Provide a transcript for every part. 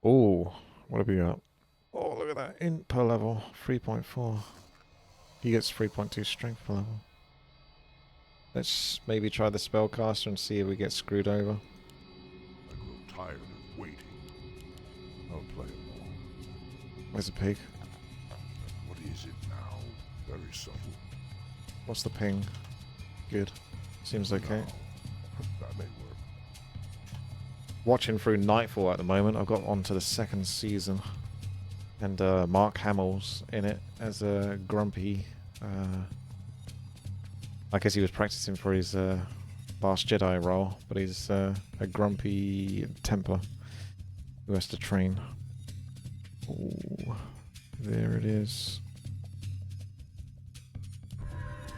Oh, what have we got? Oh, look at that. Int per level, 3.4. He gets 3.2 strength per level. Let's maybe try the spellcaster and see if we get screwed over. I grow tired of waiting. I'll play along. Where's the pig? What is it now? Very subtle. What's the ping? Good. Seems okay. Now, that may work. Watching through Nightfall at the moment. I've got onto the second season. And Mark Hamill's in it as a grumpy... I guess he was practicing for his Last Jedi role, but he's a grumpy Templar who has to train. Ooh, there it is.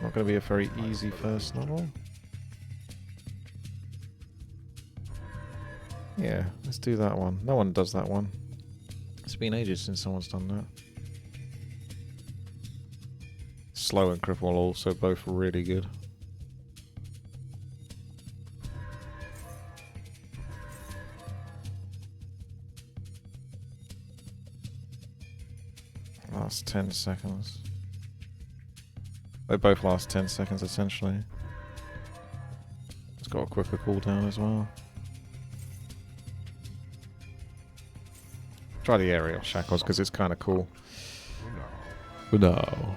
Not going to be a very easy first level. Yeah, let's do that one. No one does that one. It's been ages since someone's done that. Slow and cripple are also both really good. Last 10 seconds. They both last 10 seconds essentially. It's got a quicker cooldown as well. Try the aerial shackles because it's kind of cool. No.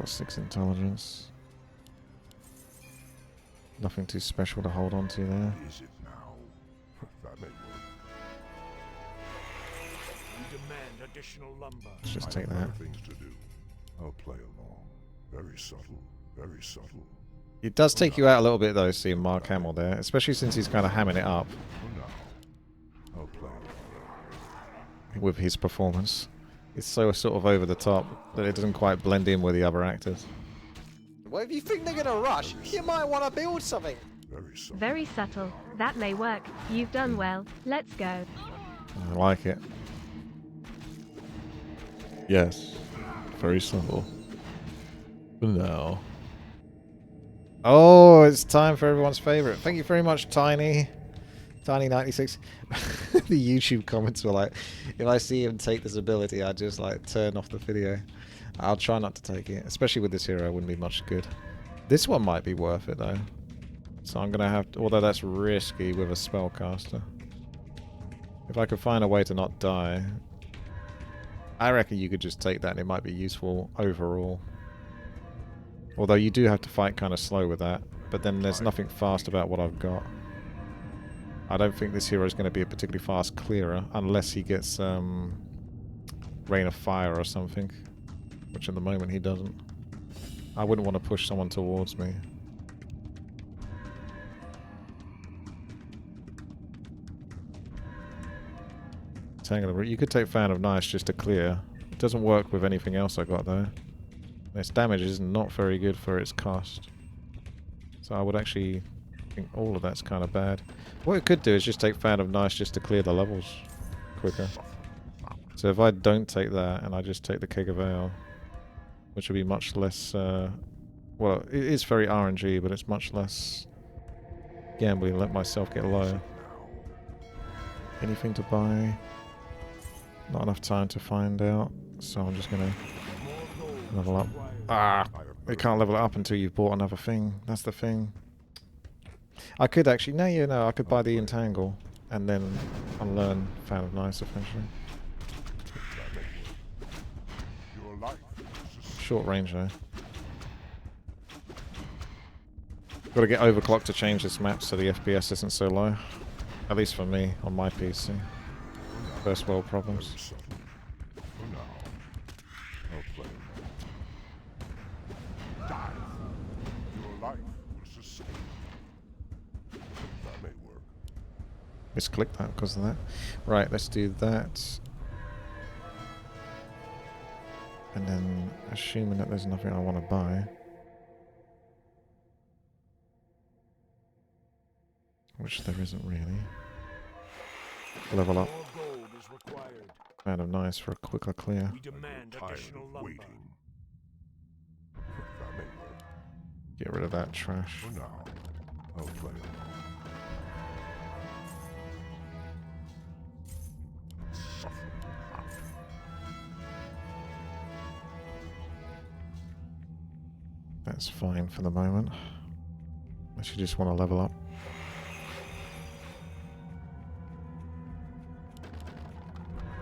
+6 intelligence. Nothing too special to hold on to there. Is it now? That may work. We demand additional lumber. Let's just I take have that. other things to do. I'll play along. Very subtle. Very subtle. It does take you out a little bit though, seeing Mark Hamill there, especially since he's kind of hamming it up For now, I'll play along. with his performance. It's so sort of over the top that it doesn't quite blend in with the other actors. Well, if you think they're gonna rush, you might want to build something. Very subtle. Very subtle. That may work. You've done well. Let's go. I like it. Yes. Very subtle. No. Oh, it's time for everyone's favourite. Thank you very much, Tiny. Tiny96. The YouTube comments were like, if I see him take this ability, I just like turn off the video. I'll try not to take it. Especially with this hero, it wouldn't be much good. This one might be worth it though. So I'm going to have to, although that's risky with a spellcaster. If I could find a way to not die, I reckon you could just take that and it might be useful overall. Although you do have to fight kind of slow with that, but then there's nothing fast about what I've got. I don't think this hero is going to be a particularly fast clearer unless he gets Rain of Fire or something, which at the moment he doesn't. I wouldn't want to push someone towards me. You could take Fan of Nice just to clear. It doesn't work with anything else I got though. Its damage is not very good for its cost. So I would actually think all of that's kind of bad. What it could do is just take Fan of Nice just to clear the levels quicker. So if I don't take that and I just take the Keg of Ale, which would be much less... well, it is very RNG, but it's much less gambling. Let myself get low. Anything to buy? Not enough time to find out, so I'm just going to level up. Ah! You can't level it up until you've bought another thing. That's the thing. I could actually... No, you know, I could buy the Entangle and then unlearn Fan of Nice, eventually. Your life is a Short range, though. Got to get Overclocked to change this map so the FPS isn't so low. At least for me, on my PC. First world problems. very subtle. For now, I'll play along. Die. Your life will sustain. That may work. Misclicked that because of that. Right, let's do that. And then, assuming that there's nothing I want to buy. Which there isn't really. Level up. More gold is required. Fan of Nice for a quicker clear. We demand Tired additional of lumber. waiting. That may work. Get rid of that trash. For now, I'll play along. That's fine for the moment. I should just want to level up.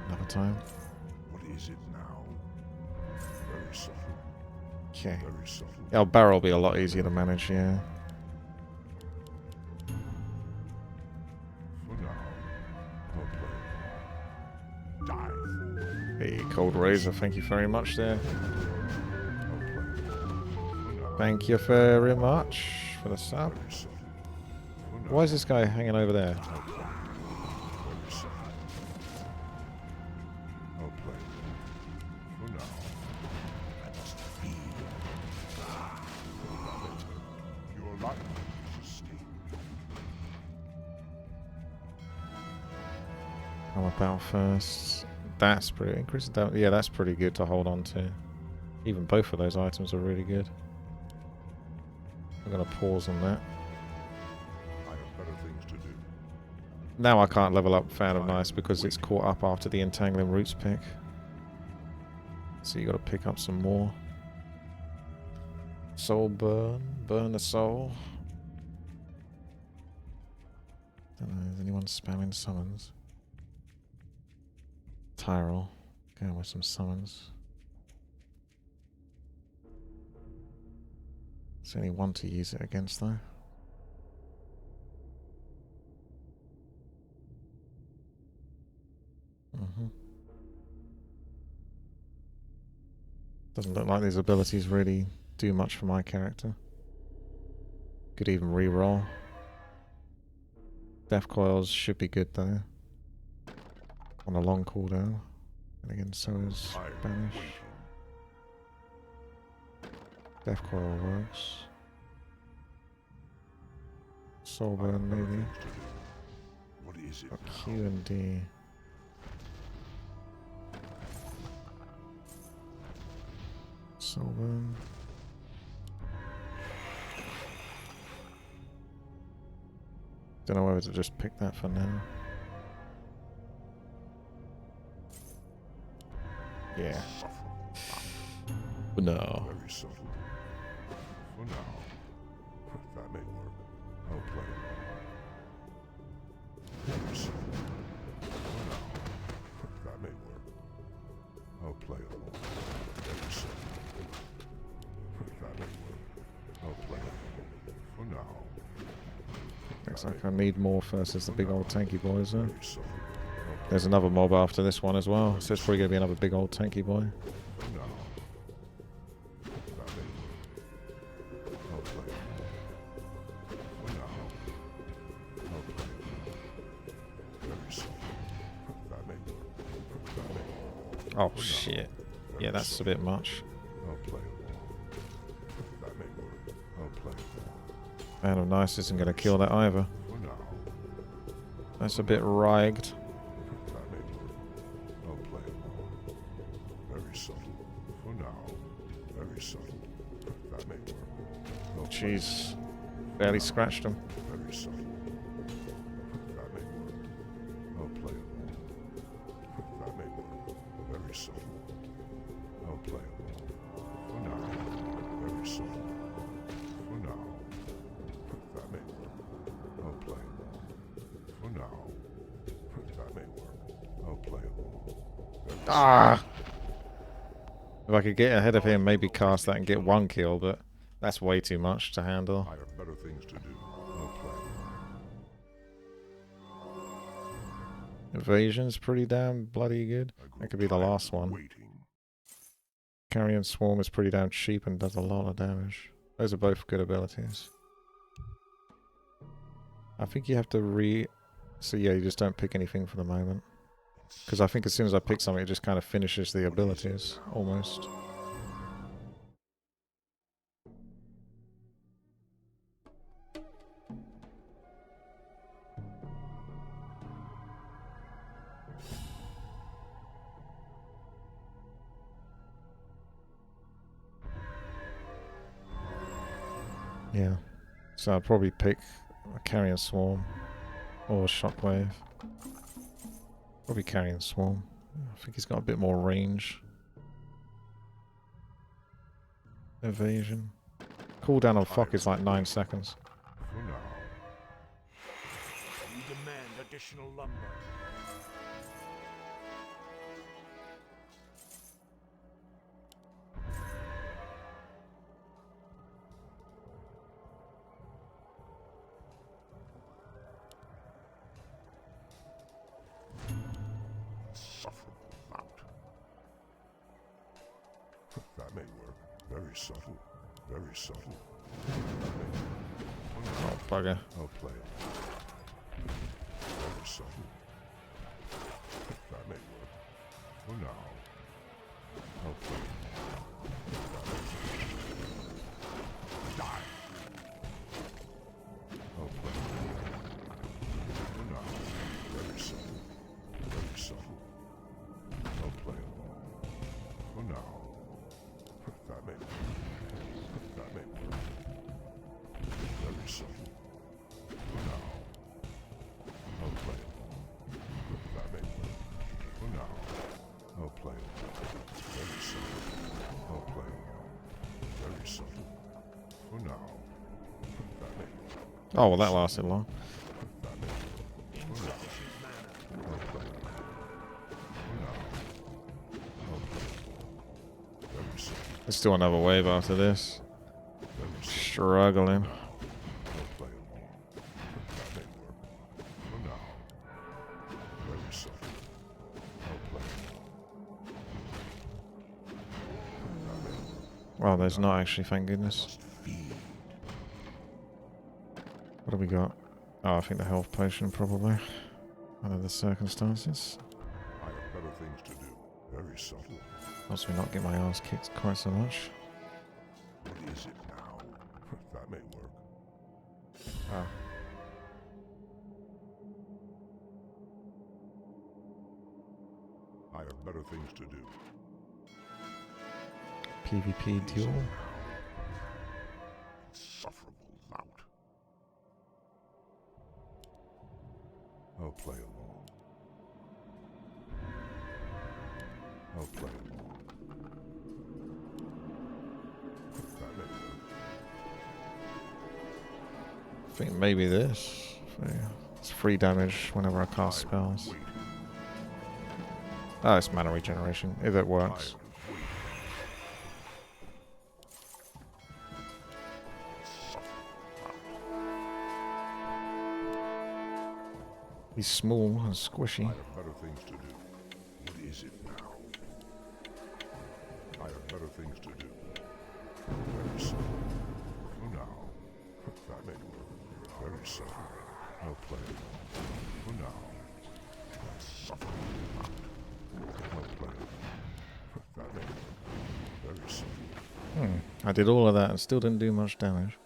Another time. What is it now? Very subtle. Okay. Very subtle. Yeah, our barrel will be a lot easier to manage, yeah. For now, no play. Die for. Hey, Cold Razor, thank you very much there. No play. For now. Thank you very much for the sub. Very subtle. For now. Why is this guy hanging over there? No play. Very subtle. No play. For now. I must feed. Your life is a state. I'm about first. That's pretty increasing down. Yeah, that's pretty good to hold on to. Even both of those items are really good. I'm gonna pause on that. I have better things to do. Now I can't level up Fan of Nice because it's caught up after the Entangling Roots pick. So you gotta pick up some more. Soul burn. Burn the soul. Don't know, is anyone spamming summons? Tyrell. Going with some summons. There's only one to use it against though. Doesn't look like these abilities really do much for my character. Could even re-roll. Death coils should be good though. On a long cooldown. And again, so is Banish. Death coil works. Soul burn maybe. What is it? Got Q and D. Soul burn. Don't know whether to just pick that for now. Yeah. No. Very subtle. For now. That may work. I'll play. Very subtle. For now. That may work. I'll play along. Very subtle. That may work. I'll play along. For now. Looks like I need more versus the big old tanky boys though. Very subtle. There's another mob after this one as well, so it's probably going to be another big old tanky boy. For now. That may work. I'll play. For now. I'll play. Very subtle. That may work. That may work. Oh shit. Yeah, that's a bit much. I'll play along. That may work. I'll play. Man of Nice isn't going to kill that either. For now. That's a bit ragged. That may work. I'll play along. Very subtle. For now. Very subtle. That may work. I'll play. Jeez. Barely scratched him. Very subtle. That may work. I'll play along. That may work. Very subtle. I'll play along. For now. Very subtle. For now. That may work. I'll play along. For now. That may work. I'll play along. Very Ah! If I could get ahead of him, maybe cast that and get one kill, but that's way too much to handle. I have better things to do. I'll play along. Evasion's pretty damn bloody good. I grow That could be the tired last of one. Waiting. Carrion Swarm is pretty damn cheap and does a lot of damage. Those are both good abilities. I think you have to So yeah, you just don't pick anything for the moment. Because I think as soon as I pick something, it just kind of finishes the abilities, almost. Yeah. So I'd probably pick a Carrion Swarm or Shockwave. Probably Carrion Swarm. I think he's got a bit more range. Evasion. cooldown on fuck is like 9 seconds. For now. We demand additional lumber. Insufferable lout. That may work. Very subtle. Very subtle. Oh, bugger. I'll play it. Very subtle. That may work. For now. I'll play it. Die. I'll play it. For now. Very subtle. Very subtle. I'll play along. For now. That may work. That may work. Very subtle. For now. I'll play along. That may work. For now. I'll play along. Very subtle. I'll play along. Very subtle. For now. That may work. Oh, well, that lasted long. That may work. For now. Insufficient mana. I'll play along. For now. I'll play along. Very subtle. Let's do another wave after this. Very subtle. Struggling. I'll play along. That may work. For now. Very subtle. I'll play along. That may work. Well, there's not actually, thank goodness. Must feed. What have we got? Oh, I think the health potion, probably. Under the circumstances. I have better things to do. Very subtle. Helps me not get my ass kicked quite so much. What is it now? That may work. Ah. I have better things to do. PvP duel. Insufferable lout. I'll play along. I'll play along. That may work. I think maybe this. It's free damage whenever I cast spells. Wait. Oh, it's mana regeneration, if it works. He's small and I squishy. have better things to do. What is it now? I have better things to do. Very subtle. For now. That may work. Very subtle. I'll play along. For now. Suffer. I'll play along. That may work. Very subtle. I did all of that and still didn't do much damage.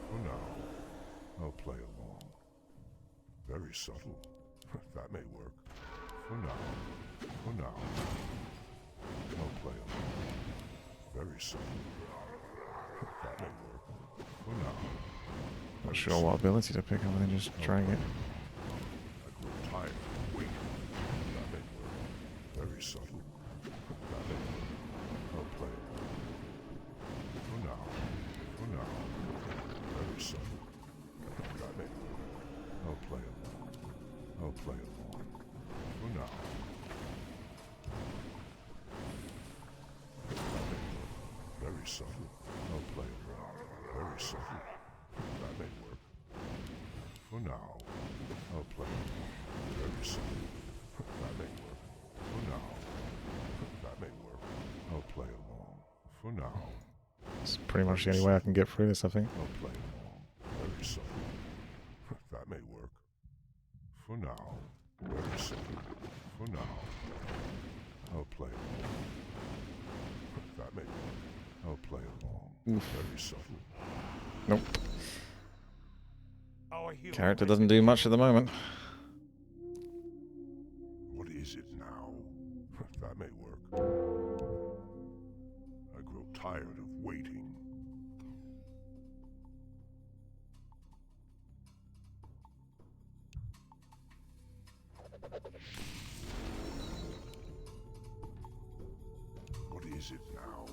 For now. I'll play along. Very subtle. That may work. For now. For now. I'll play along. Very subtle. That may work. For now. Not sure what ability to pick up and then just drag it. I grow tired. Wait. That may work. Very subtle. That may work. I'll play along. For now. For now. Very subtle. That may work. I'll play along. I'll play along. For now. That may work. Very subtle. I'll play along. Very subtle. That may work. For now. I'll play along. Very subtle. That may work. For now. That may work. I'll play along. For now. It's pretty much the only way I can get through this, I think. I'll play along. Very subtle. That may work. For now. Very subtle. For now. I'll play along. That may work. I'll play along. Very subtle. Nope. Our hero Character has doesn't been do much at the moment. What is it now? That may work. I grow tired of waiting. What is it now?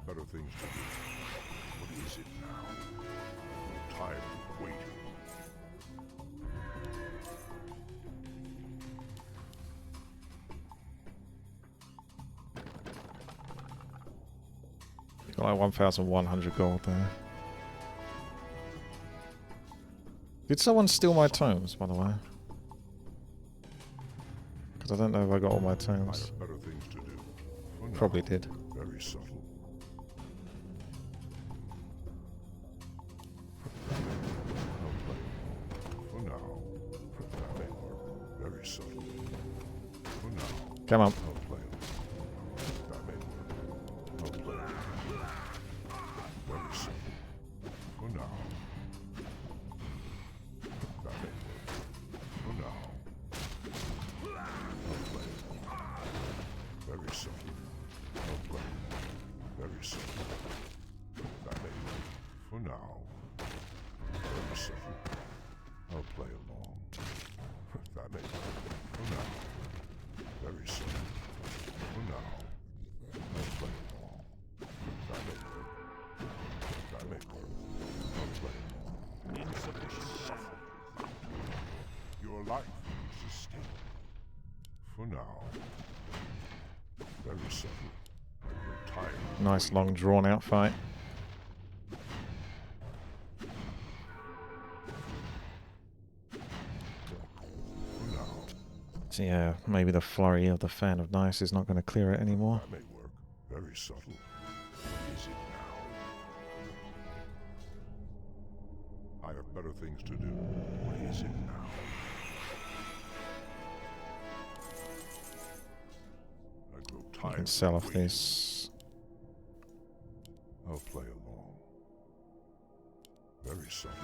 better things to do. What is it now? I'm tired of waiting. Got like 1,100 gold there. Did someone steal my tomes, by the way? Because I don't know if I got all my I tomes. have better things to do. For now, Probably did. very subtle. For now, that may work. Very subtle. For now, Come on. I'll play it. That may work. I'll play it. Very subtle. For now. That may work. For now. I'll play it. Very subtle. I'll play it. Very subtle. That may work. For now. Very subtle. I'll play along. That may work. For now. Very subtle. For now. I'll play along. That may work. That may work. I'll play along. Insufficient shuffle. Your life is a stake. For now. Very subtle. I grow tired. Nice long drawn out fight. For now. So yeah, maybe the flurry of the Fan of Nice is not going to clear it anymore. That may work. Very subtle. What is it now? I have better things to do. What is it now? I grow You tired. can sell of off waiting. this. I'll play along. Very subtle.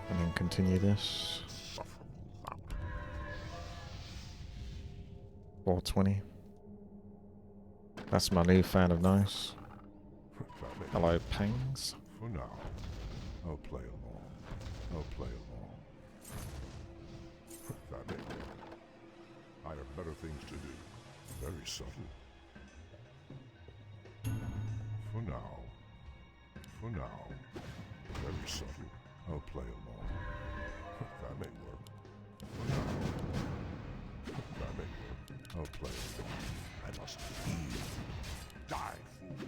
And then continue this. Shuffle up. 420. That's my new Fan of Nice. That may Hello, Pangs. For now, I'll play along. I'll play along. That may work. I have better things to do. Very subtle. For now. For now. Very subtle. I'll play along. That may work. For now. That may work. I'll play along. I must heal. Die, fool.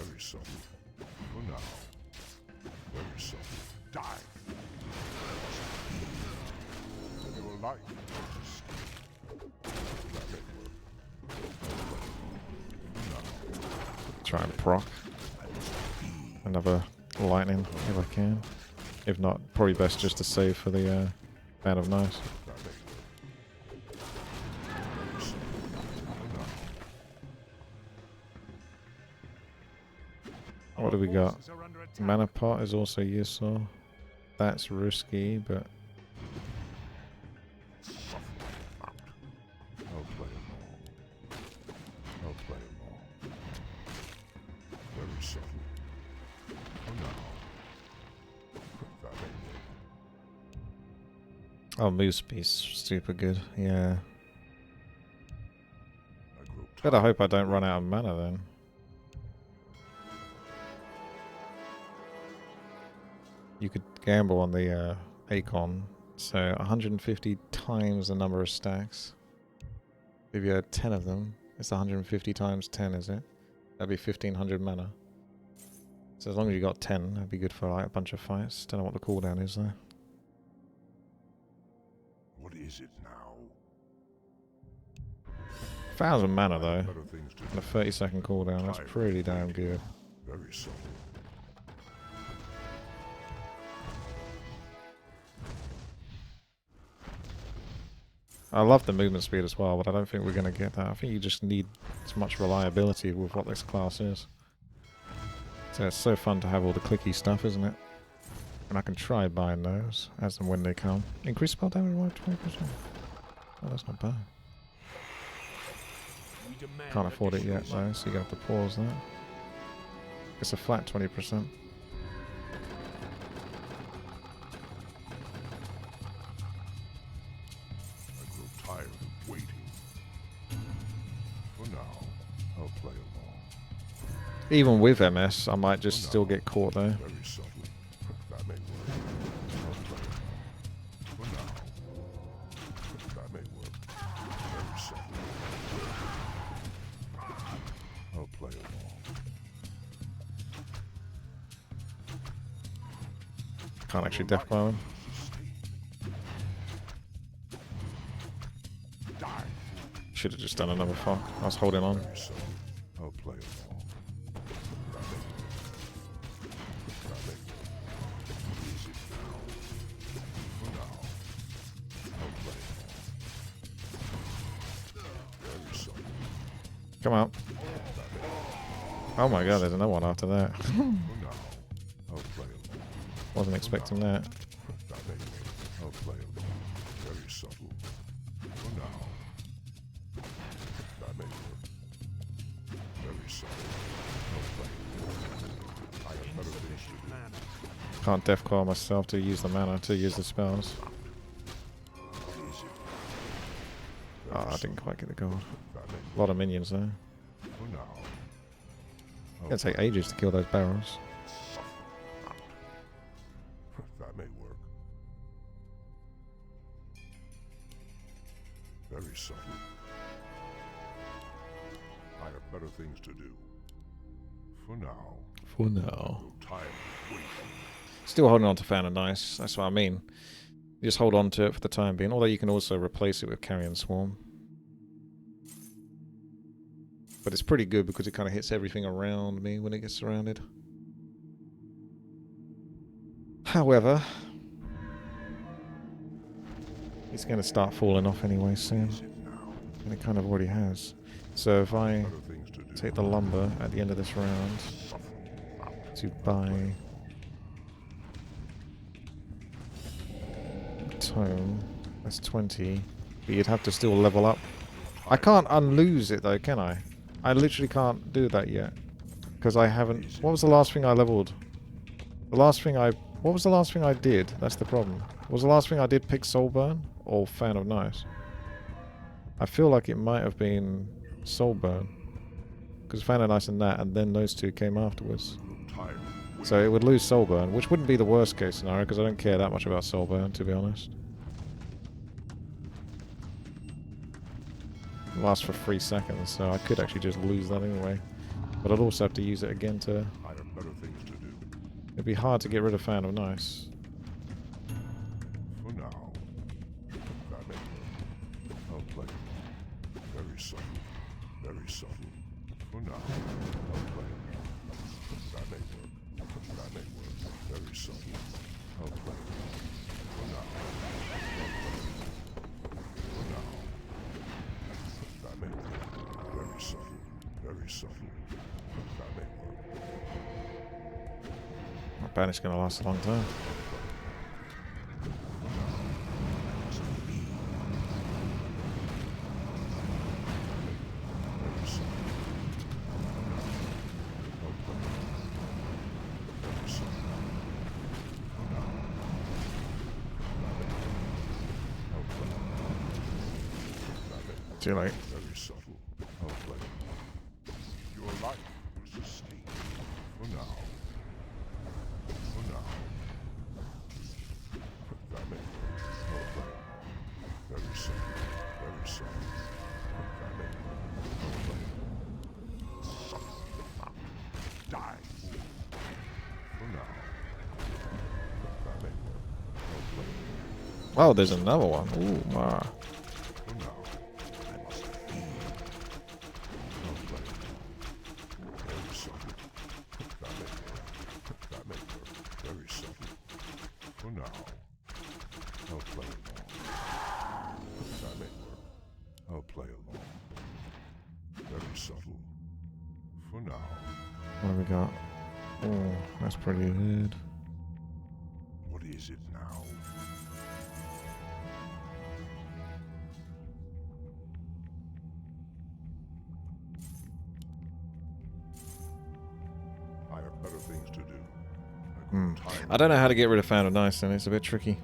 Very subtle. For now. Very subtle. Die. Your life is a stake. That may work. I'll play along. For now. Try and proc. Another lightning if I can. If not, probably best just to save for the Fan of Nice. That may work. Very subtle. For now. What do we got? Forces are under attack. Mana Pot is also useful. That's risky, but Shuffle out. I'll play along. I'll play along. Very subtle. For now. That may work. oh, Moose Beast super good. Yeah. I grow Better tired. hope I don't run out of mana then. You could gamble on the Acon, so 150 times the number of stacks. If you had 10 of them, it's 150 times 10, is it? That'd be 1500 mana. So as long as you got 10, that'd be good for like a bunch of fights. Don't know what the cooldown is though. What is it now? 1000 mana though, Better things to and a do. 30-second cooldown. That's pretty damn good. Very subtle. I love the movement speed as well, but I don't think we're going to get that. I think you just need as much reliability with what this class is. So it's so fun to have all the clicky stuff, isn't it? And I can try buying those as and when they come. Increase spell damage by 20%. Oh, that's not bad. We demand Can't afford it yet additional though, so you have to pause that. It's a flat 20%. I grow tired of waiting. For now, I'll play along. Even with MS, I might just still get caught though. Very subtle. That may work. I'll play along. For now. That may work. Very subtle. I'll play along. Can't actually defclaw him. Should have just done another fuck. I was holding on. Very subtle. I'll play along. That may work. That may work. Easy now. For now. I'll play along. Very subtle. Come out. Oh my god, there's another one after that. For now. I'll play along. Wasn't expecting that. That may work. I'll play along. Very subtle. For now. That may work. Very subtle. I'll play along. I have better things to do. Mana. Can't defclaw myself to use the mana, to use the spells. Easy. Oh, I didn't quite get the gold. That may A lot of minions there. For now. It's gonna take ages to kill those barrels. That may work. Very subtle. I have better things to do. For now. For now. Time. Wait. Still holding on to Fan and Ice, that's what I mean. You just hold on to it for the time being, although you can also replace it with Carrion Swarm. But it's pretty good because it kind of hits everything around me when it gets surrounded. However, it's going to start falling off anyway soon. And it kind of already has. So if I Better things to do. take the lumber at the end of this round to buy tome, that's 20. But you'd have to still level up. I can't unlose it though, can I? I literally can't do that yet. Because I haven't... What was the last thing I leveled? The last thing I... What was the last thing I did? That's the problem. Was the last thing I did pick Soulburn? Or Fan of Nice? I feel like it might have been Soulburn. Because Fan of Nice and that, and then those two came afterwards. Time. So it would lose Soulburn, which wouldn't be the worst case scenario, because I don't care that much about Soulburn, to be honest. It lasts for 3 seconds, so I could actually just lose that anyway. But I'd also have to use it again to... I have better things to do. It'd be hard to get rid of Fan of Nice. For now. That may work. I'll play. Very subtle. Very subtle. For now. I'll play. That may work. That may work. Very subtle. I'll play. For now. I'll play. For now. That may work. Very subtle. Very subtle. That may work. I bet it's going to last a long time. Very subtle. I'll play. Very subtle. For now. That may work. I'll play. That may work. Too late. Very subtle. I'll play. Your life will sustain. For now. For now. That may work. I'll play. Very subtle. Very subtle. That may work. I'll play. Die. For now. That may work. I'll play. Oh, there's another one. Ooh, wow. For now. I must be. I'll play. Very subtle. That may work. That may work. Very subtle. For now. I'll play along. That may work. I'll play along. Very subtle. For now. What have we got? Oh, that's pretty good. What is it now? I have better things to do. I don't know how to get rid of Fan of Nice, and it's a bit tricky.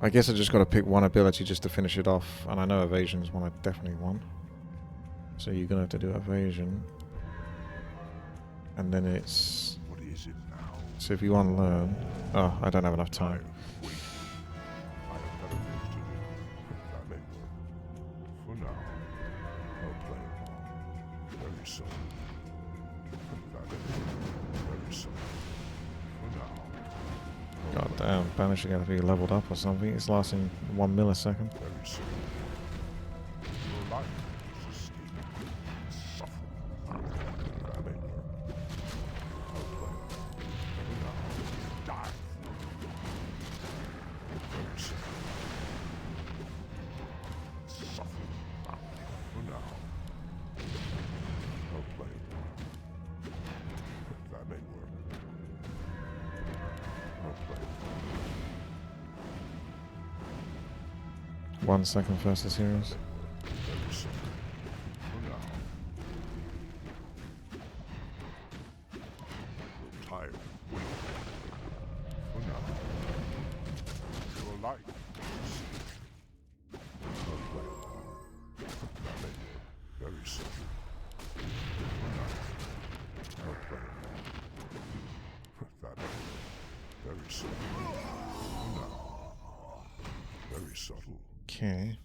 I guess I just got to pick one ability just to finish it off, and I know Evasion's one I definitely want. So you're going to have to do Evasion. And then it's... What is it now? So if you unlearn... Oh, I don't have enough time. Wait. I have better things to do. That may work. For now, I'll play along. Very subtle. That may work. Very subtle. For now. God damn, banishing has to be leveled up or something. It's lasting 1 millisecond. Very subtle. Your life is escape. Suffer. That may work. I'll play along. For now. Die. Very subtle. Suffer. For now. I'll play along. That may work. I'll play along. 1 second versus heroes. Very subtle. For now. You're tired. Wait. For now. Your life is escape. I'll play along. That may work. Very subtle. For now. I'll play along. That may work. Very subtle. For now. Very subtle. Okay.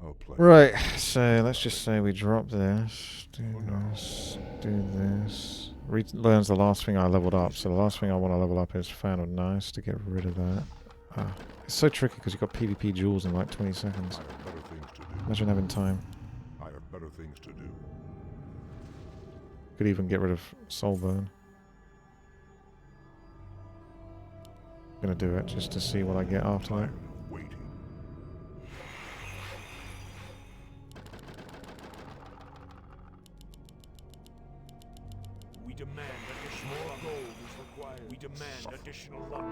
I'll play. Right, so let's just say we drop this, do this, do this. Learns the last thing I leveled up, so the last thing I want to level up is Fan of Nice to get rid of that. It's so tricky because you've got PvP duels in like 20 seconds. I have better things to do. Imagine having time. I have better things to do. Could even get rid of Soulburn. Gonna do it just to see what I get after that. Tired of waiting. We demand additional gold is required. We demand additional luck.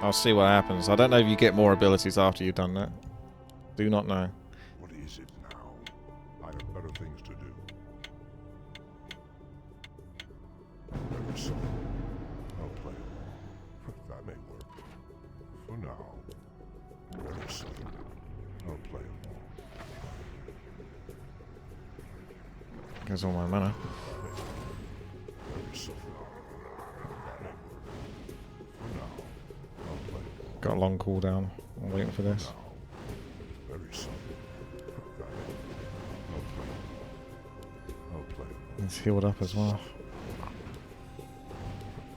I'll see what happens. I don't know if you get more abilities after you've done that. Do not know. What is it now? I have better things to do. Very simple. I'll play along. That may work. For now. Very simple. I'll play along. Goes all my mana. Very simple. That may work. For now. I'll play along. Got a long cooldown. I'm waiting for this. Now. Very simple. That may work. I'll play along. I'll play along. It's healed up as well.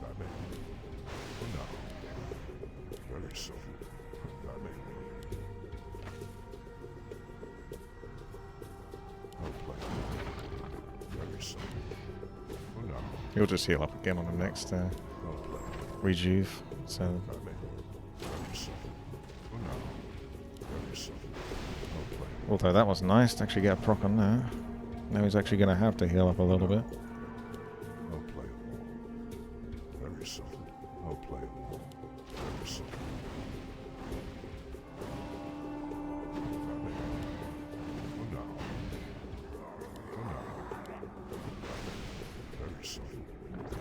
That may work. For now. Very subtle. That may work. I'll play. Very subtle. For now. He'll just heal up again on the next I'll play. rejuve. So That may work. Very subtle. For now. Very subtle. I'll play. although that was nice to actually get a proc on that. Now he's actually going to have to heal up a little bit. I'll play along. Very subtle. I'll play along. Very subtle. That may work. For now. For now. Very subtle.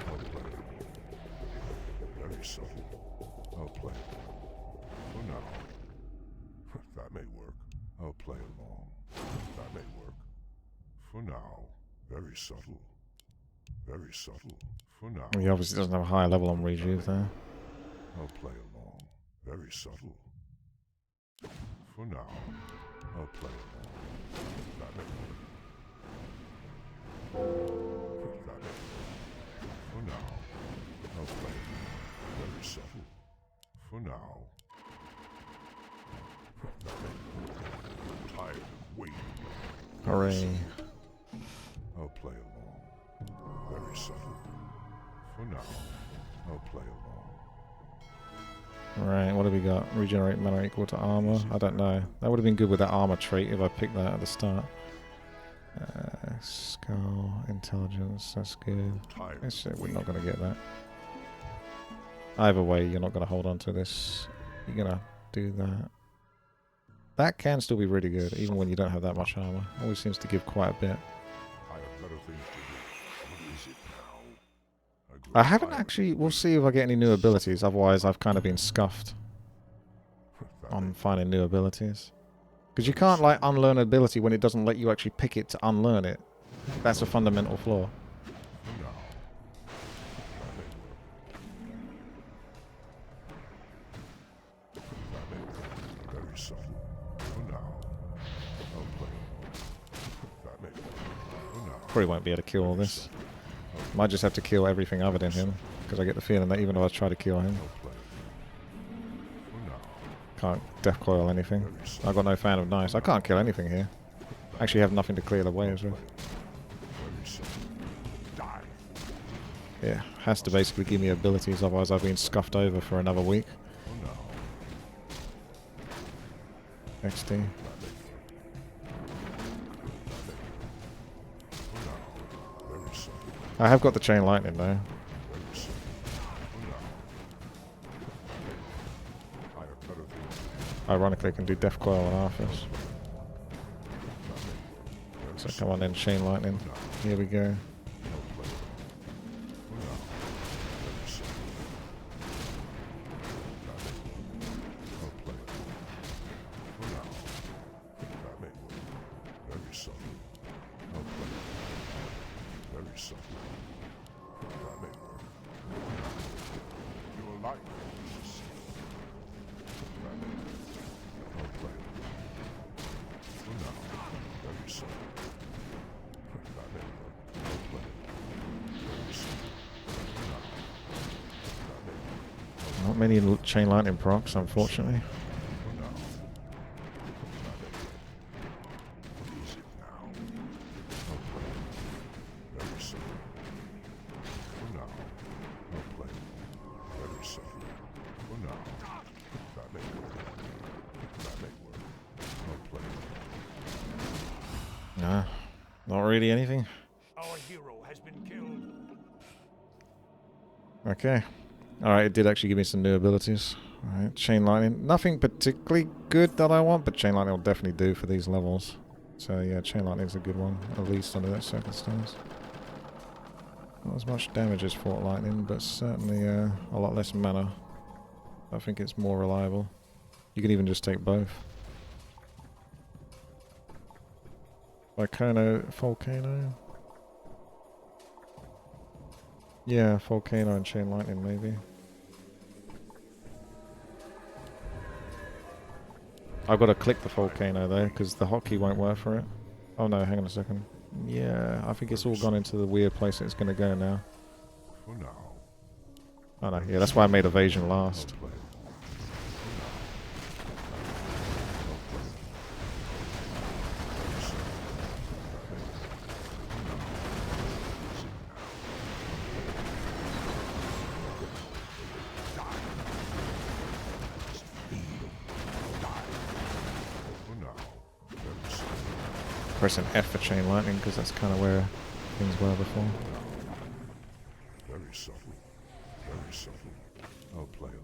I'll play along. Very subtle. I'll play along. For now. That may work. I'll play along. That may work. For now. Very subtle. Very subtle. For now. He obviously doesn't have a high level on rejuve there. I'll play along. Very subtle. For now. I'll play along. That may work. That may work. For now. I'll play along. Very subtle. For now. That may work. I'm tired of waiting. Hooray. I'll play along. Very subtle. For now. I'll play along. Right, what have we got? Regenerate mana equal to armor? I don't know. That would have been good with that armor trait if I picked that at the start. Skull, intelligence, that's good. Tired. We're not going to get that. Either way, you're not going to hold on to this. You're going to do that. That can still be really good, even when you don't have that much armor. Always seems to give quite a bit. I have better things to do. What is it now? grow I haven't tired. actually... We'll see if I get any new abilities. Otherwise, I've kind of been scuffed That on may- finding new abilities. Because you can't, like, unlearn an ability when it doesn't let you actually pick it to unlearn it. That's a fundamental flaw. probably won't be able to kill all this. Might just have to kill everything other than him, because I get the feeling that even though I try to kill him, can't death coil anything. I've got no fan of nice. I can't kill anything here. Actually have nothing to clear the waves with. Yeah, has to basically give me abilities, otherwise I've been scuffed over for another week. XD. I have got the chain lightning though. Ironically, I can do death coil on Arthas. So come on then, chain lightning. Here we go. Not many chain lightning procs, unfortunately. Nah, not really anything. Our hero has been killed. Okay. Alright, it did actually give me some new abilities. Alright, chain lightning. Nothing particularly good that I want, but chain lightning will definitely do for these levels. So yeah, chain lightning is a good one, at least under that circumstance. Not as much damage as Fort Lightning, but certainly a lot less mana. I think it's more reliable. You can even just take both. Volcano? Yeah, Volcano and Chain Lightning maybe. I've got to click the Volcano though, because the hotkey won't work for it. Oh no, hang on a second. Yeah, I think it's all gone into the weird place it's going to go now. Oh no, yeah, that's why I made Evasion last. Pressing F for Chain Lightning because that's kind of where things were before. Very subtle. Very subtle. I'll play it.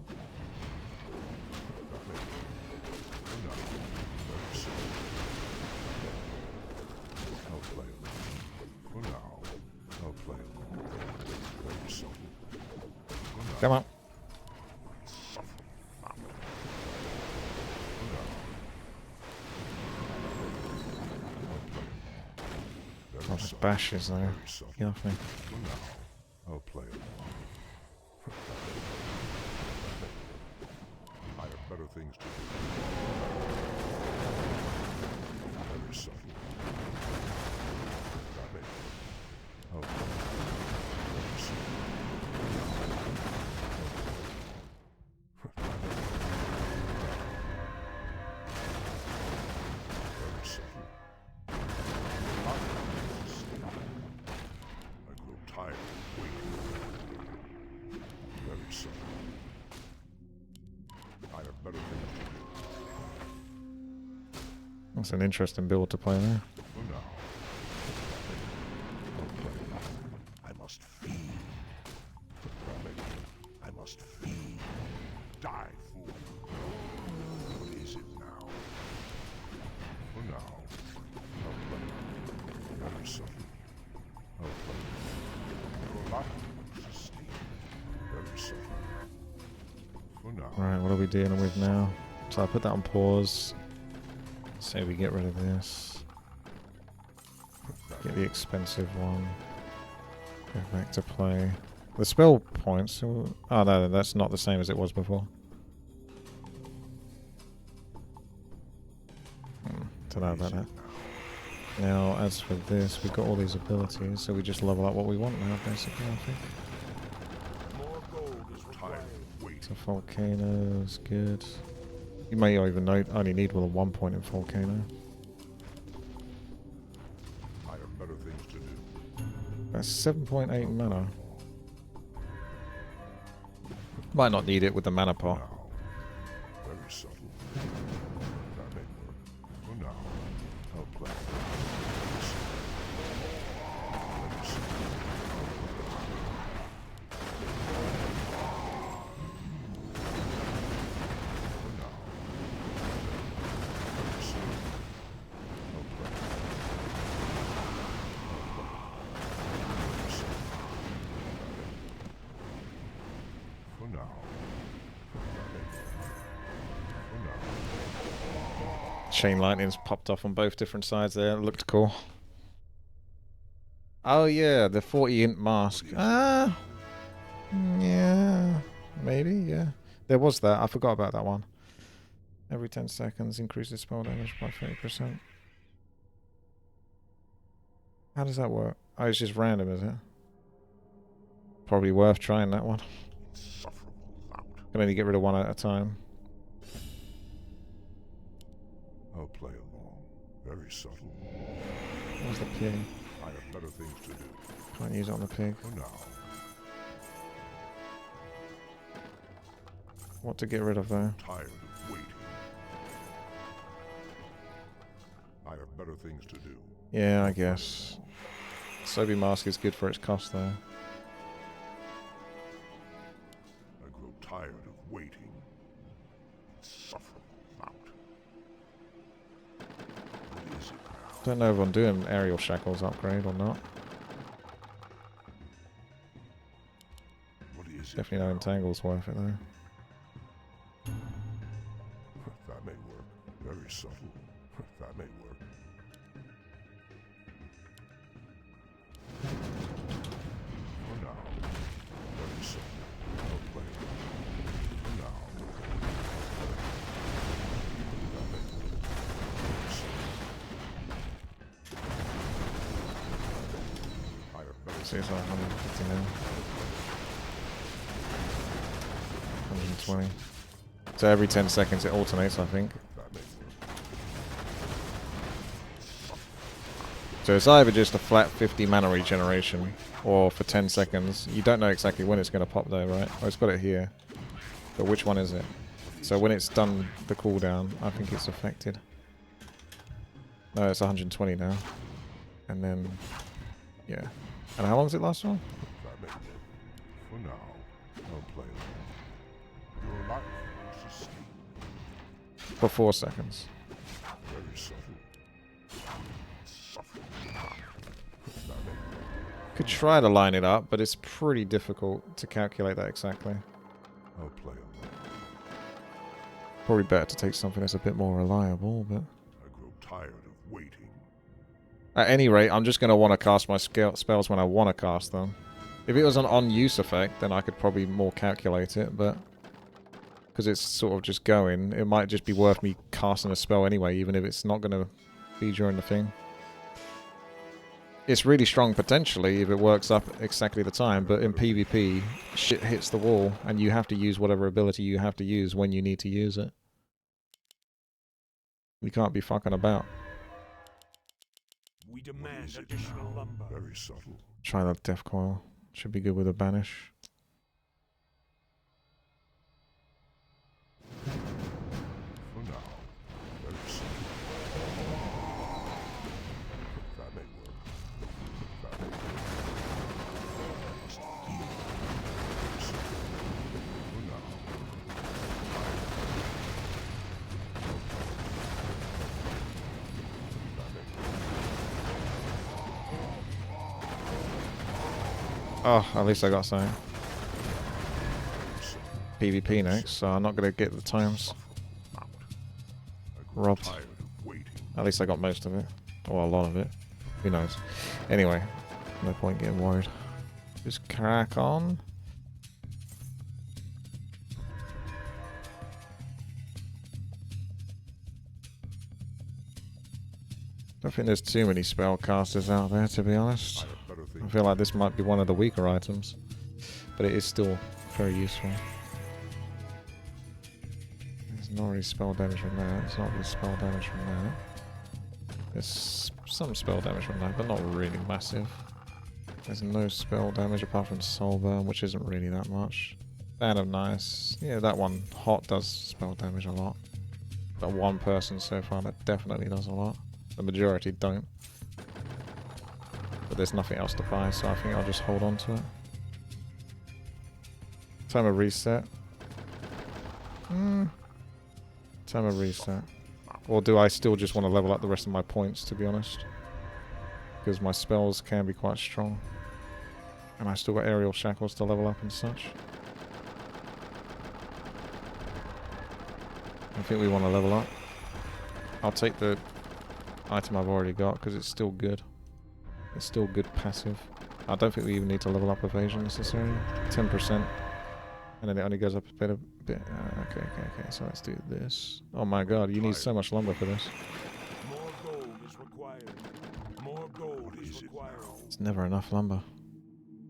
I'll play it. For now, I'll play it. Very subtle. Come on. Oh, there's bashes there. Get off me. I'll play it. I have better things to do. Very subtle. I'll play it. Very subtle. Very subtle. Tired of waiting. Very subtle. I have better things to do. That's an interesting build to play there. For now, I'll play. I must feed. I must feed. Die, fool. What is it now? For now, I'll play. Very subtle. I'll play. Right, what are we dealing with now? So I put that on pause. Say we get rid of this. Get the expensive one. Go back to play. The spell points. Oh no, that's not the same as it was before. Don't know about that. Now, as for this, we've got all these abilities, so we just level up what we want now, basically, I think. More gold is required. So volcano's good. You may even know only need well 1 point in volcano. I have better things to do. That's 7.8 mana. Might not need it with the mana pot. Now, very subtle. That may work. For now, I'll play. Very subtle. For now, very subtle. I'll play. Very subtle. For now. Chain lightning's popped off on both different sides there. It looked cool. Oh yeah, the 40-int mask. Ah, yeah, maybe, yeah. There was that. I forgot about that one. Every 10 seconds, increases spell damage by 30%. How does that work? Oh, it's just random, is it? Probably worth trying that one. Can only get rid of one at a time. I'll play along. Very subtle. Where's the pig? I have better things to do. Can't use it on the pig. For now. What to get rid of though? Tired of waiting. I have better things to do. Yeah, I guess. Sobi mask is good for its cost though. I grow tired of waiting. Insufferable lout. What is it now? Don't know if I'm doing aerial shackles upgrade or not. What is it Definitely no now? entangle's worth it though. That may work. Very subtle. That may work. For now. Very subtle. I'll play. For now. That may work. Very subtle. I have better See, it's like 150 now. 120. So every 10 seconds it alternates, I think. that may work. So it's either just a flat 50 mana regeneration, or for 10 seconds. You don't know exactly when it's going to pop though, right? Oh, it's got it here. But which one is it? So when it's done the cooldown, I think it's affected. No, it's 120 now. And then, yeah. And how long does it last for? That may work. For now, I'll play along. Your life is sustained. For 4 seconds. Very subtle. Suffering. That may work. Could try to line it up, but it's pretty difficult to calculate that exactly. I'll play along. Probably better to take something that's a bit more reliable, but... I grow tired of waiting. At any rate, I'm just going to want to cast my spells when I want to cast them. If it was an on-use effect, then I could probably more calculate it, but... because it's sort of just going, it might just be worth me casting a spell anyway, even if it's not going to be during the thing. It's really strong potentially if it works up exactly the time, but in PvP, shit hits the wall, and you have to use whatever ability you have to use when you need to use it. You can't be fucking about. We What demand is it additional now? lumber. Very subtle. Try that Death Coil. Should be good with a banish. For now, very subtle. That may work. That may work. Must heal. Very subtle. For now. That may work. Oh, at least I got something. Very subtle. PvP next, so I'm not going to get the times. I grow Robbed. tired of waiting. At least I got most of it. Or a lot of it. Who knows. Anyway, no point getting worried. Just crack on. The don't think there's too many spellcasters out there, to be honest. I have better I things. feel like this might be one of the weaker items, but it is still very useful. There's not really spell damage from that. There's not really spell damage from that. There's some spell damage from that, but not really massive. There's no spell damage apart from Soul Burn, which isn't really that much. Band of Nice. Yeah, that one, Hot, does spell damage a lot. But one person so far that definitely does a lot. The majority don't. But there's nothing else to buy, so I think I'll just hold on to it. Time of reset. Time of reset. Or do I still just want to level up the rest of my points, to be honest? Because my spells can be quite strong. And I still got aerial shackles to level up and such. I think we want to level up. I'll take the item I've already got because it's still good. It's still good passive. I don't think we even need to level up evasion necessarily. 10%. And then it only goes up a bit. Okay. So let's do this. Oh my god, you need so much lumber for this. More gold is required. More gold is required. It's never enough lumber.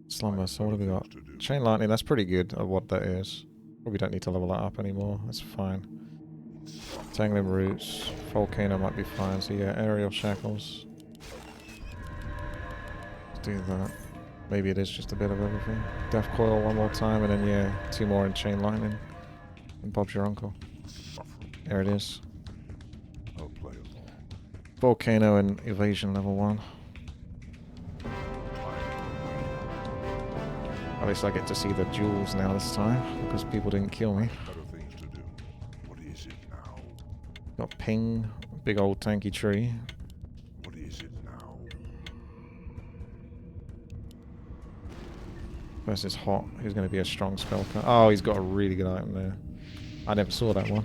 Slumber, so what have we got? Chain lightning, that's pretty good at what that is. Probably don't need to level that up anymore. That's fine. Tangling roots. Volcano might be fine. So yeah, aerial shackles. Let's do that. Maybe it is just a bit of everything. Death coil one more time, and then yeah, 2 more in chain lightning. And Bob's your uncle. There it is. I'll play along. Volcano and evasion level 1. At least I get to see the duels now this time, because people didn't kill me. Better things to do. What is it now? Got ping, big old tanky tree. What is it now? Versus Hot, who's going to be a strong spell card. Oh, he's got a really good item there. I never saw that one.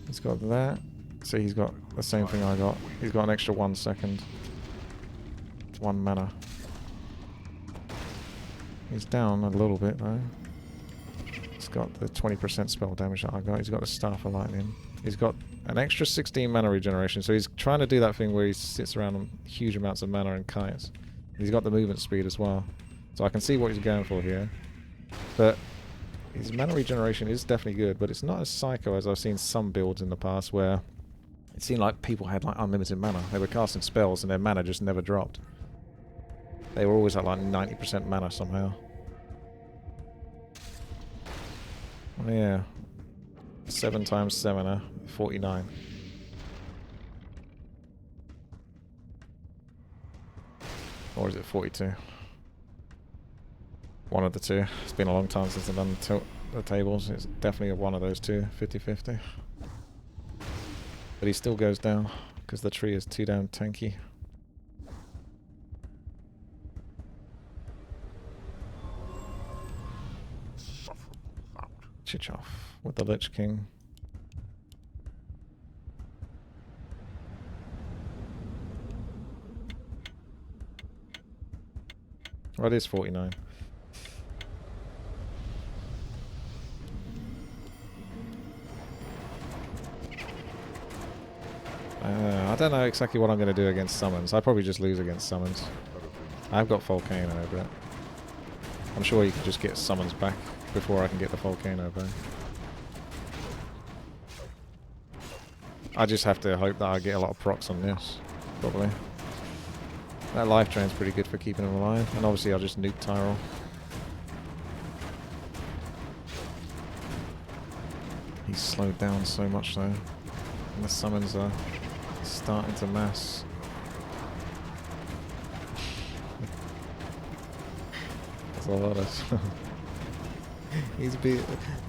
He's got that. So he's got the same thing I got. He's got an extra 1 second. 1 mana. He's down a little bit though. He's got the 20% spell damage that I got. He's got the Staff of Lightning. He's got an extra 16 mana regeneration. So he's trying to do that thing where he sits around on huge amounts of mana and kites. He's got the movement speed as well. So I can see what he's going for here. But his mana regeneration is definitely good, but it's not as psycho as I've seen some builds in the past where it seemed like people had like unlimited mana. They were casting spells and their mana just never dropped. They were always at like 90% mana somehow. Oh yeah. 7 times 7, 49. Or is it 42? One of the two. It's been a long time since I've done the tables. It's definitely one of those two, 50-50. But he still goes down, because the tree is too damn tanky. Chichoff with the Lich King. Oh, it is 49. I don't know exactly what I'm going to do against summons. I probably just lose against summons. I've got Volcano, but I'm sure you can just get summons back before I can get the Volcano back. I just have to hope that I get a lot of procs on this, probably. That life drain's pretty good for keeping him alive, and obviously I'll just nuke Tyrell. He's slowed down so much though, and the summons are starting to mass. That's a lot of... He's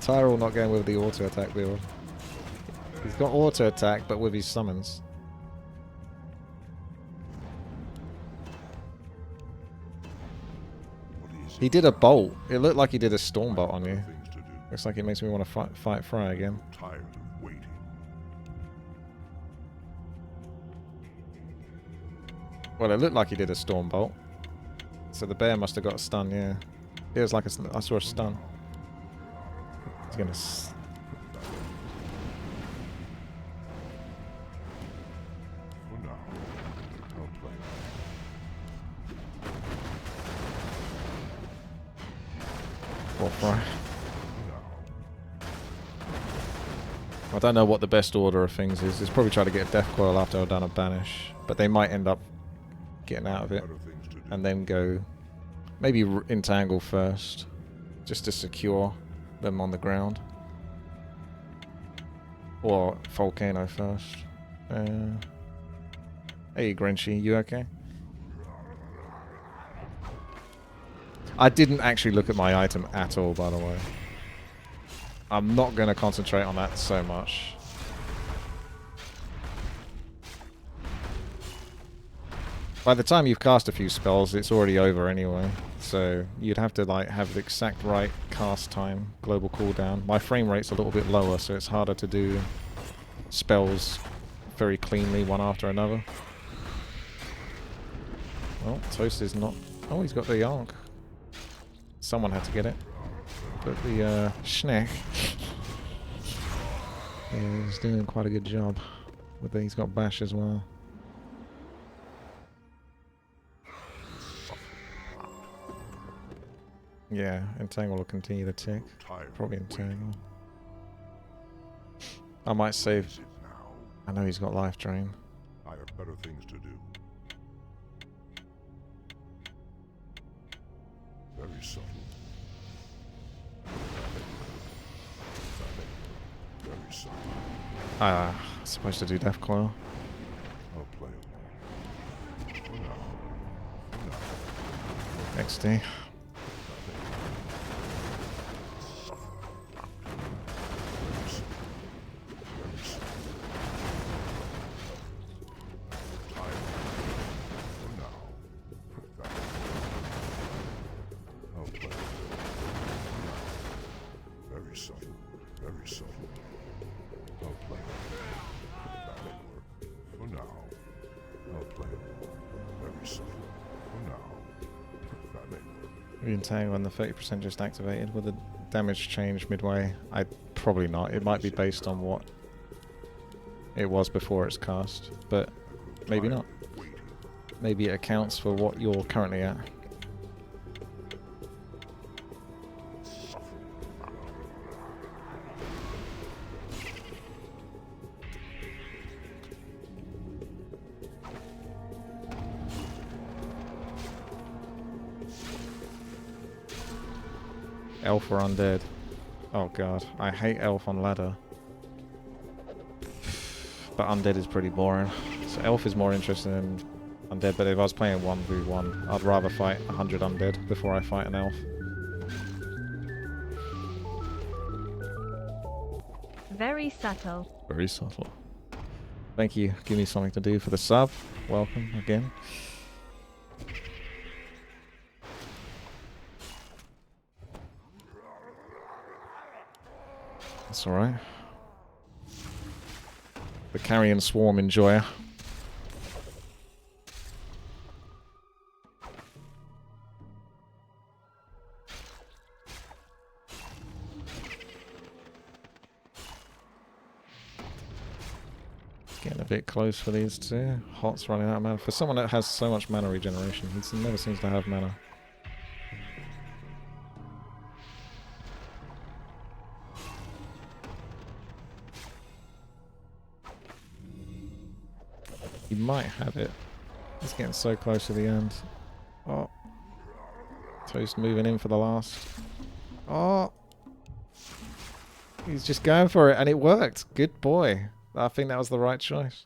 Tyrell not going with the auto attack build. He's got auto attack, but with his summons. He did a bolt. It looked like he did a storm bolt on you. Looks like it makes me want to fight Fry again. Tired of waiting. Well, it looked like he did a storm bolt. So the bear must have got a stun, yeah. It was like I saw a stun. He's gonna... Or fry. I don't know what the best order of things is. It's probably try to get a Death Coil after I've done a Banish. But they might end up getting out of it. And then go... Maybe Entangle first. Just to secure them on the ground. Or Volcano first. Hey, Grinchy, you okay? I didn't actually look at my item at all, by the way. I'm not going to concentrate on that so much. By the time you've cast a few spells, it's already over anyway. So you'd have to like have the exact right cast time, global cooldown. My frame rate's a little bit lower, so it's harder to do spells very cleanly one after another. Well, Toast is not... Oh, he's got the Yonk. Someone had to get it. But the Schneck is doing quite a good job. But he's got Bash as well. Yeah, Entangle will continue to tick. Probably Entangle. I might save... I know he's got Life Drain. I have better things to do. Very subtle. Very subtle. Supposed to do Death Coil. I'll play it. For now. XD. Entangle and the 30% just activated. Will the damage change midway? Probably not. It might be based on what it was before it's cast, but maybe not. Maybe it accounts for what you're currently at. Elf or undead? Oh god, I hate elf on ladder. But undead is pretty boring. So elf is more interesting than undead, but if I was playing 1v1, I'd rather fight 100 undead before I fight an elf. Very subtle. Very subtle. Thank you. Give me something to do for the sub. Welcome again. That's alright. The Carrion Swarm enjoyer. Getting a bit close for these two. Hot's running out of mana. For someone that has so much mana regeneration, he never seems to have mana. He might have it. He's getting so close to the end. Oh. Toast moving in for the last. Oh. He's just going for it, and it worked. Good boy. I think that was the right choice.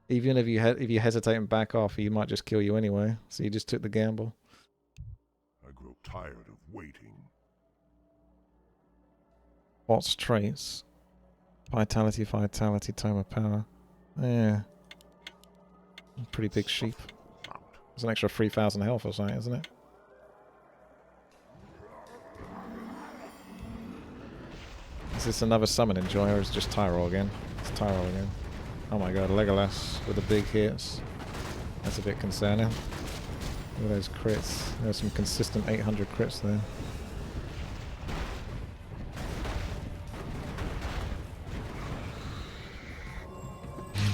Even if you hesitate and back off, he might just kill you anyway. So you just took the gamble. I grow tired of waiting. What's traits? Vitality, Tome of Power. Yeah. Pretty big sheep. There's an extra 3,000 health or something, isn't it? Is this another summon enjoyer or is it just Tyrol again? It's Tyrol again. Oh my god, Legolas with the big hits. That's a bit concerning. Look at those crits. There's some consistent 800 crits there.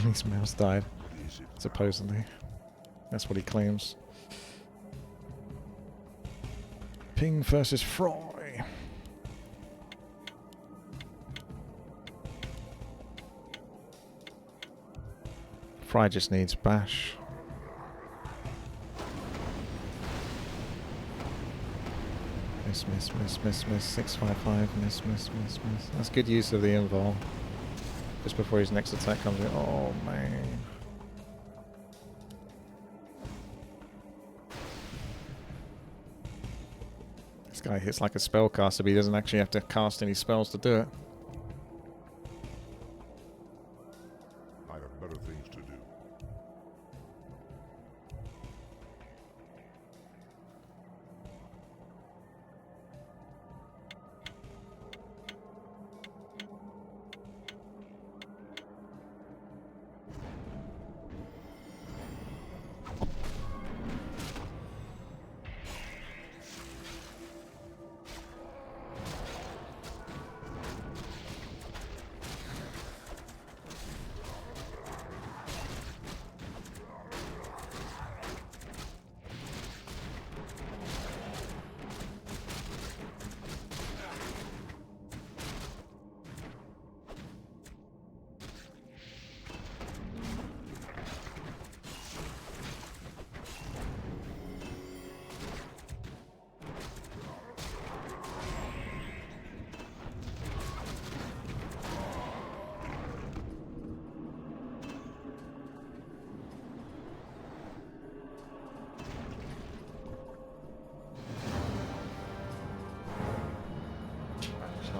His mouse died. Supposedly. That's what he claims. Ping versus Froy. Fry just needs bash. Miss, miss, miss, miss, miss. 655. Miss, miss, miss, miss. That's good use of the invul. Just before his next attack comes in. Oh, man. This guy hits like a spellcaster, but he doesn't actually have to cast any spells to do it. I have better things to do.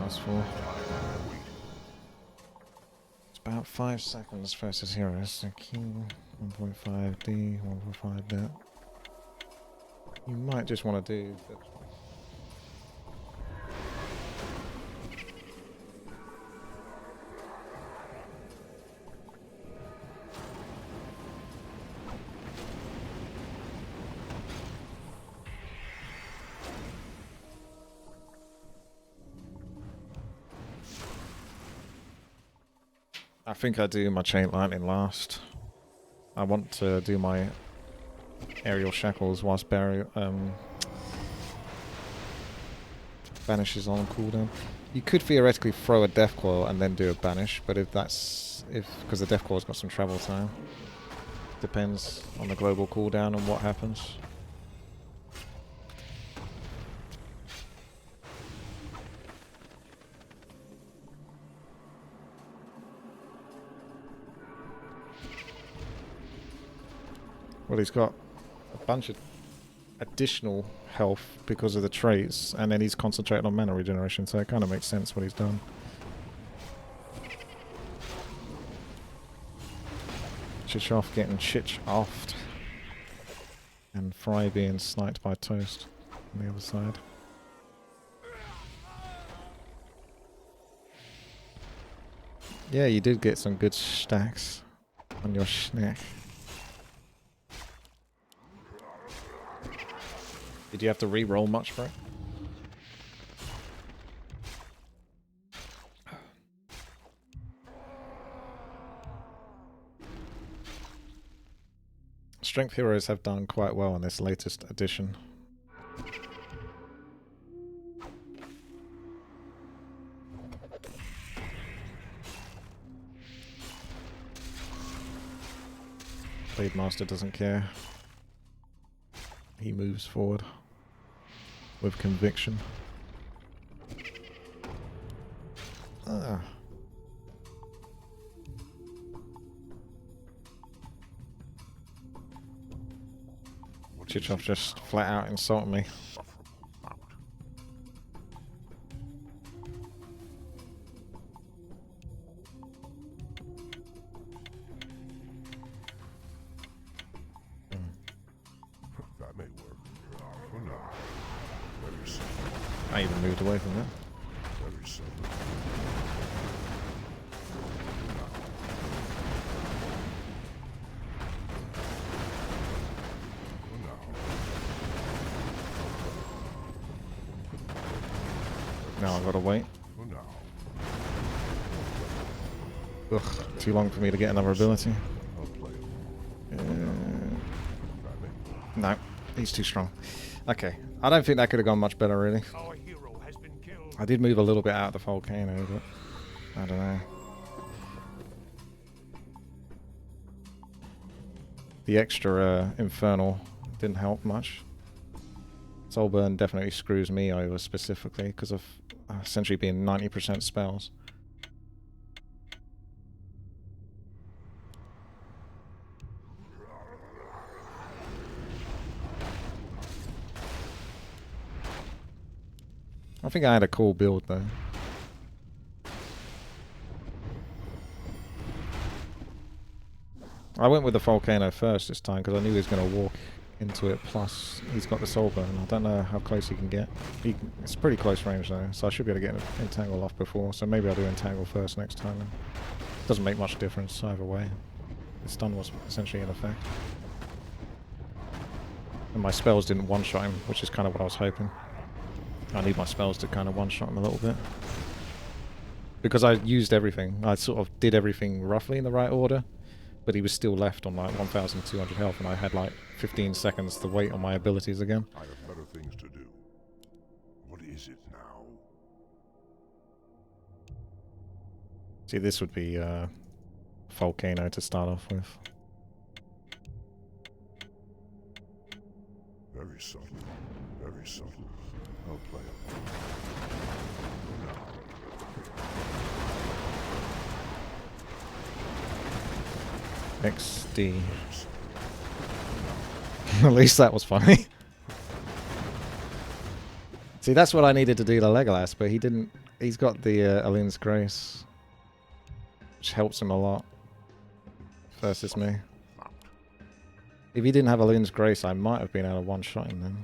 Last 4. It's about 5 seconds versus heroes. So King 1.5 D, 1.5 that. You might just want to do the I think I do my chain lightning last. I want to do my aerial shackles whilst banish is on cooldown. You could theoretically throw a death coil and then do a banish, but because the death coil's got some travel time, depends on the global cooldown and what happens. Well, he's got a bunch of additional health because of the traits, and then he's concentrated on mana regeneration, so it kind of makes sense what he's done. Chichoff getting chich-offed, and Fry being sniped by Toast on the other side. Yeah, you did get some good stacks on your schneck. Did you have to re-roll much for it? Strength heroes have done quite well in this latest edition. Blade Master doesn't care. He moves forward with conviction. Chichoff just flat out insulting me. That may work. For now. Very simple. I even moved away from that. Very simple. Now I've got to wait. For now. Ugh, too long for me to get another ability. I'll play it. Uh, That may work. no, he's too strong. Okay, I don't think that could have gone much better, really. Our hero has been killed. I did move a little bit out of the volcano, but I don't know. The extra Infernal didn't help much. Soulburn definitely screws me over specifically because of essentially being 90% spells. I think I had a cool build though. I went with the Volcano first this time because I knew he was going to walk into it, plus he's got the Soulburn. I don't know how close he can get. It's pretty close range though, so I should be able to get Entangle off before, so maybe I'll do Entangle first next time. It doesn't make much difference either way. The stun was essentially in effect. And my spells didn't one-shot him, which is kind of what I was hoping. I need my spells to kind of one-shot him a little bit. Because I used everything. I sort of did everything roughly in the right order. But he was still left on like 1,200 health, and I had like 15 seconds to wait on my abilities again. I have better things to do. What is it now? See, this would be Volcano to start off with. Very subtle. Very subtle. I'll play it. XD. At least that was funny. See, that's what I needed to do to Legolas, but he didn't. He's got the Alin's Grace, which helps him a lot versus me. If he didn't have Alin's Grace, I might have been able to one-shot him then.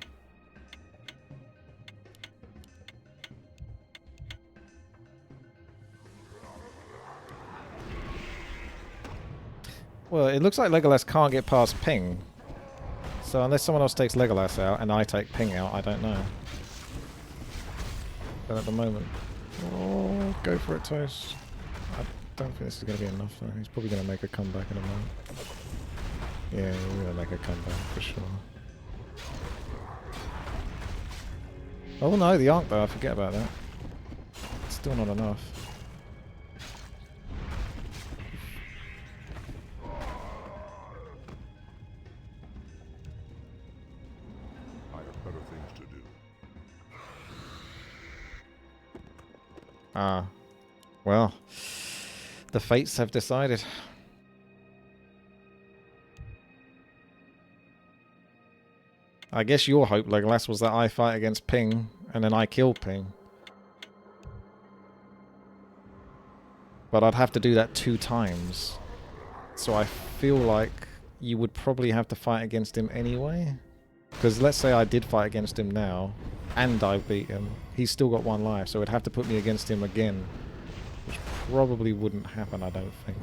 Well, it looks like Legolas can't get past Ping. So unless someone else takes Legolas out and I take Ping out, I don't know. But at the moment... Oh, go for it, Toast. I don't think this is going to be enough though. He's probably going to make a comeback in a moment. Yeah, he's going to make a comeback for sure. Oh no, the Arc though, I forget about that. It's still not enough. Ah, well, the fates have decided. I guess your hope, Legolas, was that I fight against Ping, and then I kill Ping. But I'd have to do that 2 times. So I feel like you would probably have to fight against him anyway. Because let's say I did fight against him now, and I beat him, he's still got 1 life, so it'd have to put me against him again, which probably wouldn't happen, I don't think.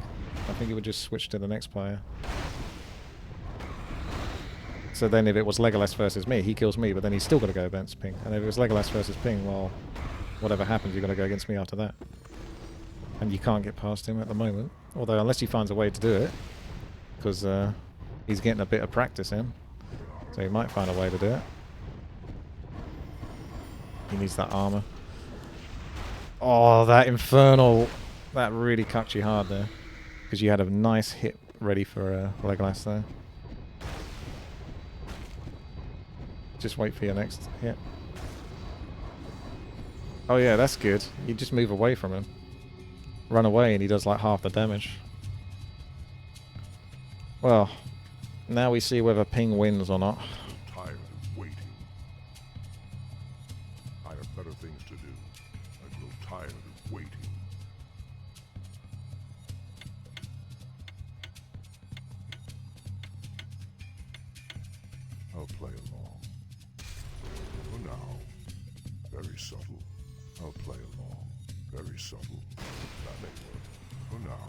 I think it would just switch to the next player. So then if it was Legolas versus me, he kills me, but then he's still got to go against Ping. And if it was Legolas versus Ping, well, whatever happens, you've got to go against me after that. And you can't get past him at the moment. Although, unless he finds a way to do it, because he's getting a bit of practice in. So he might find a way to do it. He needs that armor. Oh, that Infernal. That really cucked you hard there. Because you had a nice hit ready for Legolas there. Just wait for your next hit. Oh yeah, that's good. You just move away from him. Run away and he does like half the damage. Well, now we see whether Ping wins or not. I'm tired of waiting. I have better things to do. I grow tired of waiting. I'll play along. For now, very subtle. I'll play along. Very subtle. That may work. For now.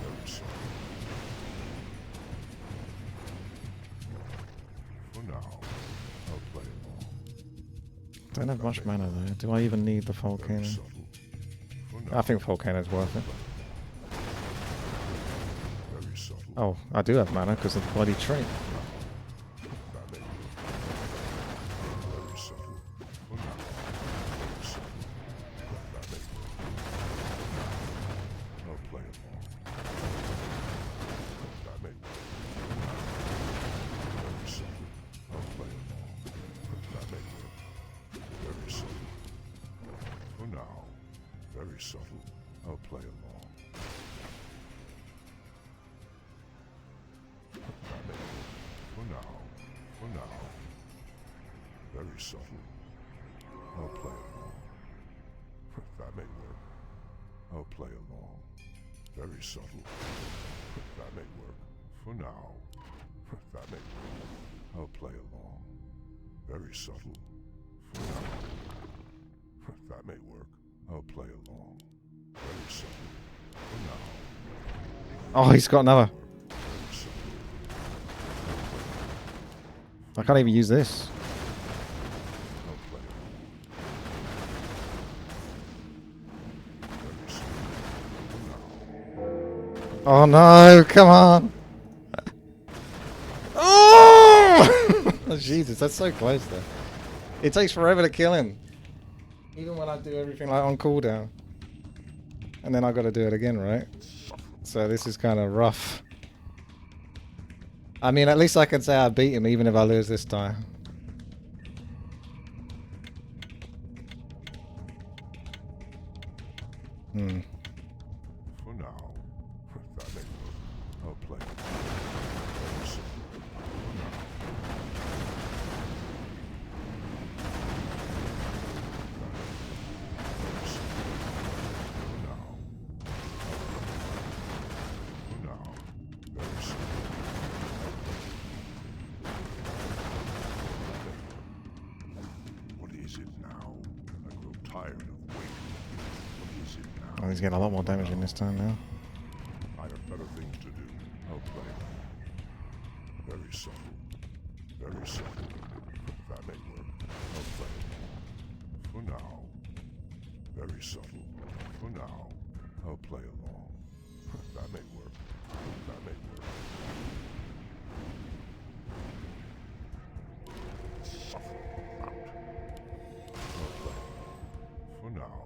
Very subtle. For now, I'll play along. Don't have much mana though. Do I even need the Volcano? Very subtle. For now, I think Volcano's worth it. very subtle. Oh, I do have mana because of the bloody trait. That may work. Very subtle. For now. Very subtle. That may work. I'll play along. Very subtle. I'll play along. That may work. For now. For now. Very subtle. I'll play along. That may work. I'll play along. Very subtle. That may work. For now. That may work. I'll play along. Very subtle. For now. That may work. I'll play along. Very subtle. For now. Oh, he's got another. Very subtle. I can't even use this. I'll play along. Very subtle. For now. Oh no, come on. Oh! Jesus, that's so close though. It takes forever to kill him. Even when I do everything like on cooldown. And then I gotta do it again, right? So this is kind of rough. I mean, at least I can say I beat him even if I lose this time. Hmm. For now. That may work. I'll play. Very subtle. For now. Very subtle. For now. For now. Very subtle. What is it now? I grow tired of waiting. What is it now? Oh, he's getting a lot more damage in this time now. I have better things to do. I'll play. Very subtle. Very subtle. That may work. I'll play. For now. Very subtle. For now. I'll play along. That may work. That may work. Suffer out. I'll play. For now.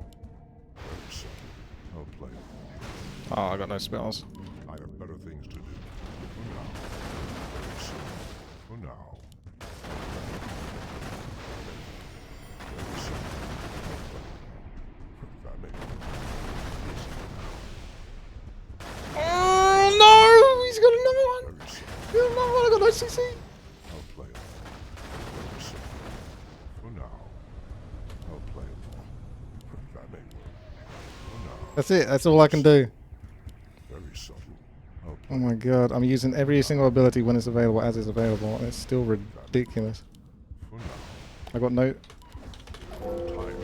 Very subtle. I'll play along. Oh, I got no spells. I have better things to do. For now. Very subtle. For now. Very subtle. That may work. Oh no! He's got another one! Very subtle. He's got another one, I got no CC! I'll play along. Very subtle. For now. I'll play along. That may work. For now. That's it, that's all I can do. Very subtle. I'll Oh play. my god, I'm using every single ability when it's available, as it's available, and it's still ridiculous. For now. I got no... Tired of waiting.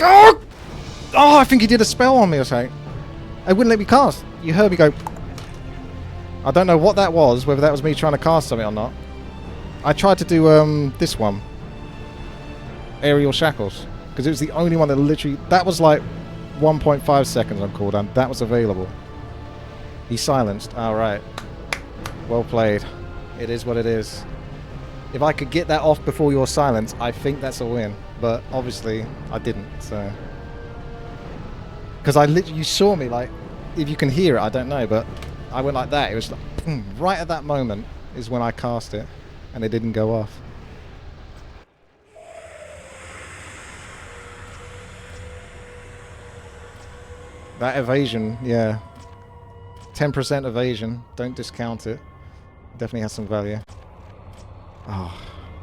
Oh! Oh, I think he did a spell on me or something. It wouldn't let me cast. You heard me go... I don't know what that was, whether that was me trying to cast something or not. I tried to do this one. Aerial Shackles. Because it was the only one that literally... That was like 1.5 seconds on cooldown. That was available. He silenced. Alright. Well played. It is what it is. If I could get that off before your silence, I think that's a win. But obviously, I didn't, so... Because I literally... You saw me, like... If you can hear it, I don't know, but... I went like that. It was like... Boom, right at that moment is when I cast it. And it didn't go off. That evasion, yeah. 10% evasion. Don't discount it. Definitely has some value. Oh.